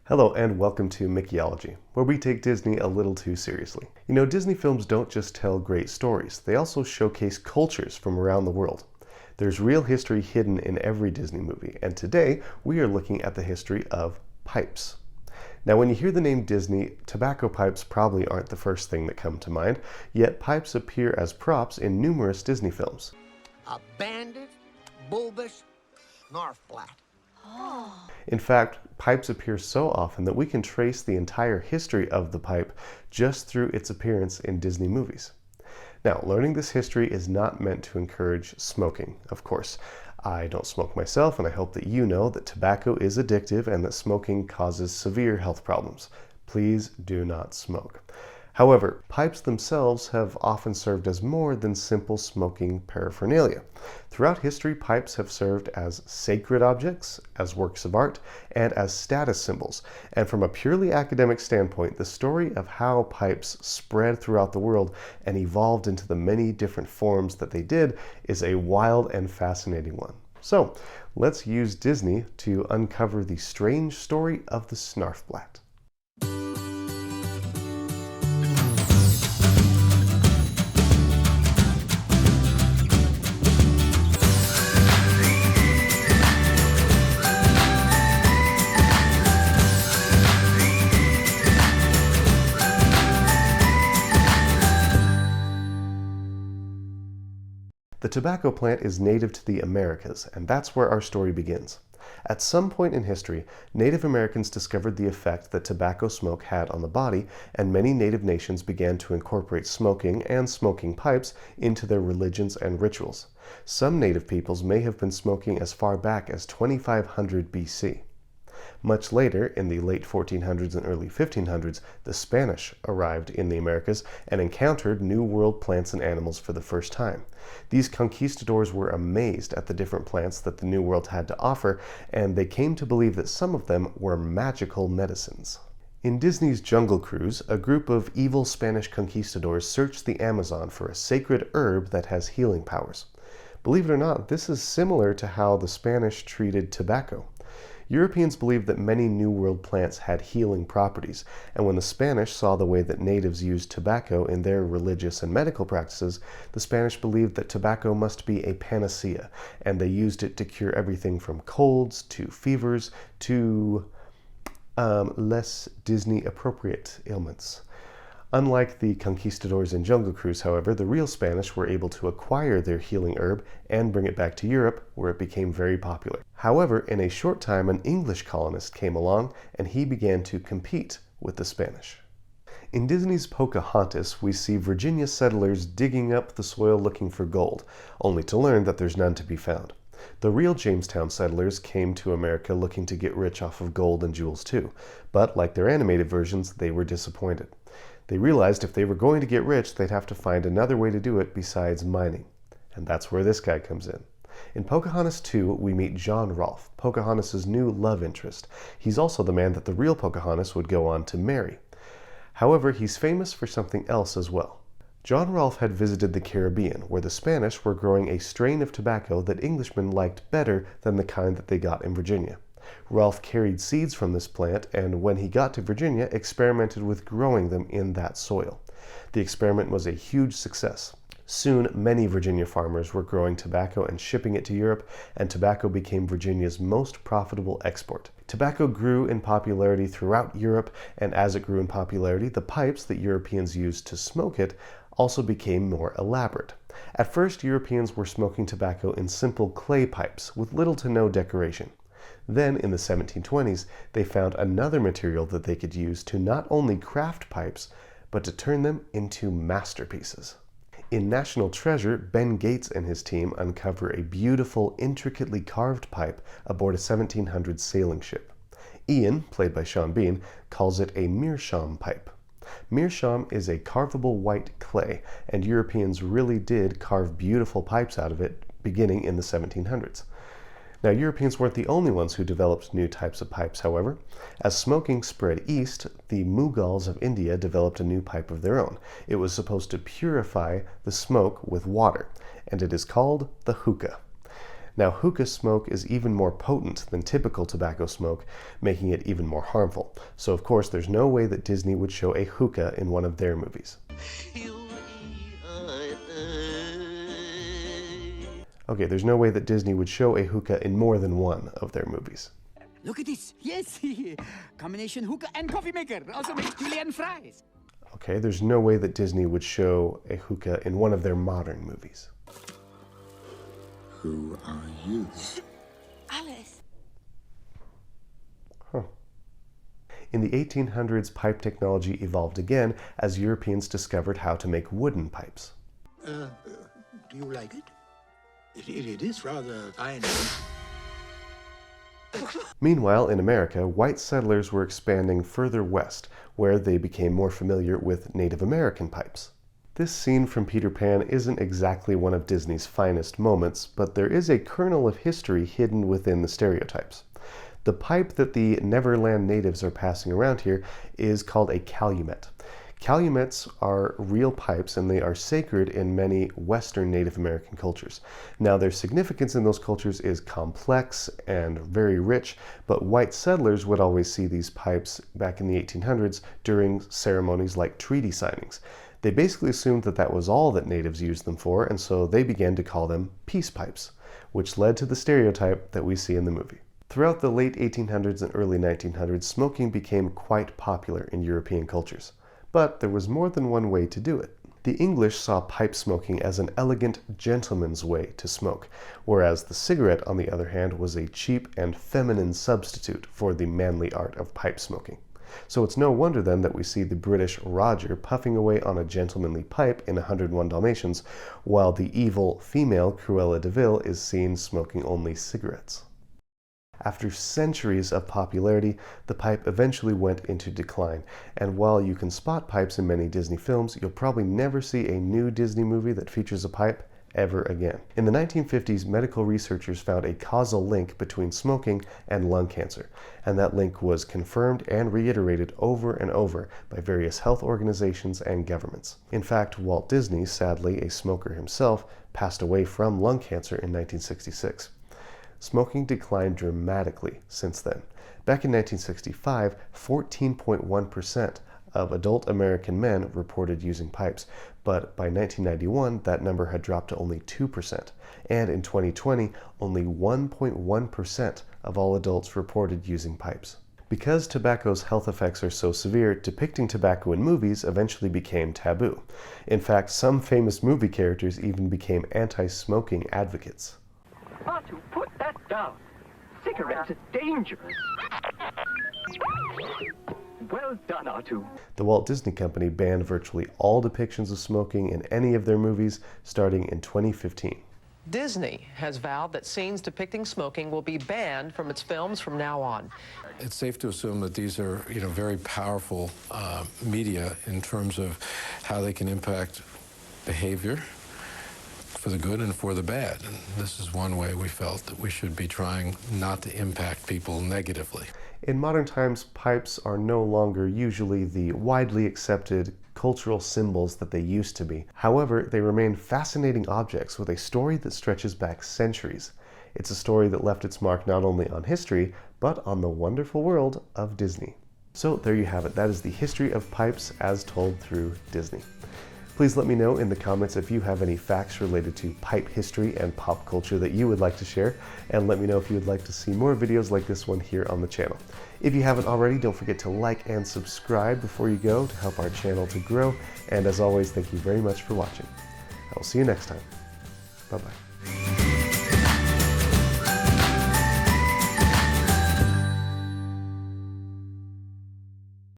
Hello and welcome to Mickeyology, where we take Disney a little too seriously. You know, Disney films don't just tell great stories, they also showcase cultures from around the world. There's real history hidden in every Disney movie, and today we are looking at the history of pipes. Now, when you hear the name Disney, tobacco pipes probably aren't the first thing that come to mind, yet pipes appear as props in numerous Disney films. A bandit, bulbous, snarfblatt. In fact, pipes appear so often that we can trace the entire history of the pipe just through its appearance in Disney movies. Now, learning this history is not meant to encourage smoking, of course. I don't smoke myself, and I hope that you know that tobacco is addictive and that smoking causes severe health problems. Please do not smoke. However, pipes themselves have often served as more than simple smoking paraphernalia. Throughout history, pipes have served as sacred objects, as works of art, and as status symbols. And from a purely academic standpoint, the story of how pipes spread throughout the world and evolved into the many different forms that they did is a wild and fascinating one. So, let's use Disney to uncover the strange story of the snarfblatt. The tobacco plant is native to the Americas, and that's where our story begins. At some point in history, Native Americans discovered the effect that tobacco smoke had on the body, and many Native nations began to incorporate smoking and smoking pipes into their religions and rituals. Some Native peoples may have been smoking as far back as 2500 BC. Much later, in the late 1400s and early 1500s, the Spanish arrived in the Americas and encountered New World plants and animals for the first time. These conquistadors were amazed at the different plants that the New World had to offer, and they came to believe that some of them were magical medicines. In Disney's Jungle Cruise, a group of evil Spanish conquistadors searched the Amazon for a sacred herb that has healing powers. Believe it or not, this is similar to how the Spanish treated tobacco. Europeans believed that many New World plants had healing properties, and when the Spanish saw the way that natives used tobacco in their religious and medical practices, the Spanish believed that tobacco must be a panacea, and they used it to cure everything from colds to fevers to less Disney-appropriate ailments. Unlike the conquistadors in Jungle Cruise, however, the real Spanish were able to acquire their healing herb and bring it back to Europe, where it became very popular. However, in a short time, an English colonist came along, and he began to compete with the Spanish. In Disney's Pocahontas, we see Virginia settlers digging up the soil looking for gold, only to learn that there's none to be found. The real Jamestown settlers came to America looking to get rich off of gold and jewels too, but like their animated versions, they were disappointed. They realized if they were going to get rich, they'd have to find another way to do it besides mining. And that's where this guy comes in. In Pocahontas 2, we meet John Rolfe, Pocahontas' new love interest. He's also the man that the real Pocahontas would go on to marry. However, he's famous for something else as well. John Rolfe had visited the Caribbean, where the Spanish were growing a strain of tobacco that Englishmen liked better than the kind that they got in Virginia. Rolfe carried seeds from this plant, and when he got to Virginia, experimented with growing them in that soil. The experiment was a huge success. Soon, many Virginia farmers were growing tobacco and shipping it to Europe, and tobacco became Virginia's most profitable export. Tobacco grew in popularity throughout Europe, and as it grew in popularity, the pipes that Europeans used to smoke it also became more elaborate. At first, Europeans were smoking tobacco in simple clay pipes with little to no decoration. Then, in the 1720s, they found another material that they could use to not only craft pipes, but to turn them into masterpieces. In National Treasure, Ben Gates and his team uncover a beautiful, intricately carved pipe aboard a 1700s sailing ship. Ian, played by Sean Bean, calls it a meerschaum pipe. Meerschaum is a carvable white clay, and Europeans really did carve beautiful pipes out of it beginning in the 1700s. Now, Europeans weren't the only ones who developed new types of pipes, however. As smoking spread east, the Mughals of India developed a new pipe of their own. It was supposed to purify the smoke with water, and it is called the hookah. Now, hookah smoke is even more potent than typical tobacco smoke, making it even more harmful. So of course, there's no way that Disney would show a hookah in one of their movies. Okay, there's no way that Disney would show a hookah in more than one of their movies. Look at this. Yes. Combination hookah and coffee maker. Also makes chili and fries. Okay, there's no way that Disney would show a hookah in one of their modern movies. Who are you? Alice. Huh. In the 1800s, pipe technology evolved again as Europeans discovered how to make wooden pipes. Do you like it? It is rather fine. Meanwhile, in America, white settlers were expanding further west, where they became more familiar with Native American pipes. This scene from Peter Pan isn't exactly one of Disney's finest moments, but there is a kernel of history hidden within the stereotypes. The pipe that the Neverland natives are passing around here is called a calumet. Calumets are real pipes, and they are sacred in many Western Native American cultures. Now, their significance in those cultures is complex and very rich, but white settlers would always see these pipes back in the 1800s during ceremonies like treaty signings. They basically assumed that that was all that natives used them for, and so they began to call them peace pipes, which led to the stereotype that we see in the movie. Throughout the late 1800s and early 1900s, smoking became quite popular in European cultures. But there was more than one way to do it. The English saw pipe smoking as an elegant gentleman's way to smoke, whereas the cigarette, on the other hand, was a cheap and feminine substitute for the manly art of pipe smoking. So it's no wonder then that we see the British Roger puffing away on a gentlemanly pipe in 101 Dalmatians, while the evil female Cruella de Vil is seen smoking only cigarettes. After centuries of popularity, the pipe eventually went into decline, and while you can spot pipes in many Disney films, you'll probably never see a new Disney movie that features a pipe ever again. In the 1950s, medical researchers found a causal link between smoking and lung cancer, and that link was confirmed and reiterated over and over by various health organizations and governments. In fact, Walt Disney, sadly a smoker himself, passed away from lung cancer in 1966. Smoking declined dramatically since then. Back in 1965, 14.1% of adult American men reported using pipes, but by 1991 that number had dropped to only 2%, and in 2020 only 1.1% of all adults reported using pipes. Because tobacco's health effects are so severe, depicting tobacco in movies eventually became taboo. In fact, some famous movie characters even became anti-smoking advocates. Artu, put that down. Cigarettes are dangerous. Well done, Artu. The Walt Disney Company banned virtually all depictions of smoking in any of their movies starting in 2015. Disney has vowed that scenes depicting smoking will be banned from its films from now on. It's safe to assume that these are, very powerful media in terms of how they can impact behavior for the good and for the bad. And this is one way we felt that we should be trying not to impact people negatively. In modern times, pipes are no longer usually the widely accepted cultural symbols that they used to be. However, they remain fascinating objects with a story that stretches back centuries. It's a story that left its mark not only on history, but on the wonderful world of Disney. So there you have it. That is the history of pipes as told through Disney. Please let me know in the comments if you have any facts related to pipe history and pop culture that you would like to share, and let me know if you would like to see more videos like this one here on the channel. If you haven't already, don't forget to like and subscribe before you go to help our channel to grow, and as always, thank you very much for watching. I will see you next time. Bye-bye.